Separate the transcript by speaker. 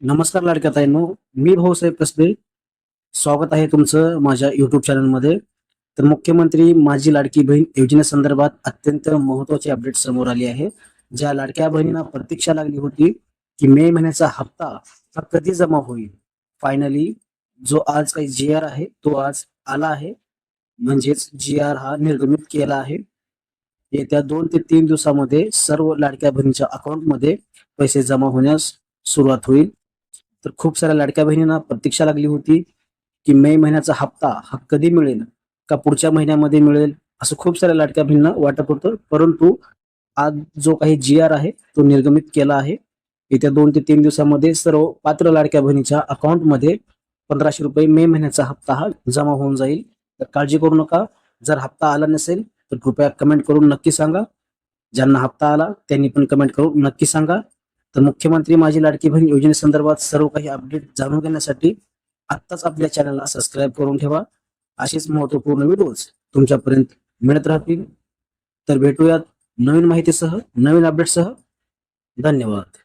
Speaker 1: नमस्कार लाडक्या ताईंनो, मी भाऊसाहेब कसबे. स्वागत आहे तुमचं माझ्या युट्यूब चॅनलमध्ये. तर मुख्यमंत्री माझी लाडकी बहीण योजनेसंदर्भात अत्यंत महत्त्वाची अपडेट समोर आली आहे. ज्या लाडक्या बहिणींना प्रतीक्षा लागली होती की मे महिन्याचा हप्ता हा कधी जमा होईल, फायनली जो आज काही जी आर आहे तो आज आला आहे. म्हणजेच जी आर हा निर्गमित केला आहे. येत्या 2 ते 3 दिवसामध्ये सर्व लाडक्या बहिणीच्या अकाउंटमध्ये पैसे जमा होण्यास सुरुवात होईल. तर खूप साऱ्या लाडक्या बहिणींना प्रतीक्षा लागली होती की मे महिन्याचा हप्ता हा कधी मिळेल, का पुढच्या महिन्यामध्ये मिळेल, असं खूप साऱ्या लाडक्या बहिणींना वाटत होतं. परंतु आज जो काही जी आर आहे तो निर्गमित केला आहे. येत्या 2 ते 3 दिवसामध्ये सर्व पात्र लाडक्या बहिणीच्या अकाउंटमध्ये ₹1500 मे महिन्याचा हप्ता हा जमा होऊन जाईल. तर काळजी करू नका. जर हप्ता आला नसेल तर कृपया कमेंट करून नक्की सांगा. ज्यांना हप्ता आला त्यांनी पण कमेंट करून नक्की सांगा. तर मुख्यमंत्री माझी लाडकी बहीण योजनेसंदर्भात सर्व काही अपडेट जाणून घेण्यासाठी आत्ताच आपल्या चॅनलला सबस्क्राईब करून ठेवा. असेच महत्त्वपूर्ण व्हिडिओज तुमच्यापर्यंत मिळत राहतील. तर भेटूयात नवीन माहितीसह, नवीन अपडेटसह. धन्यवाद.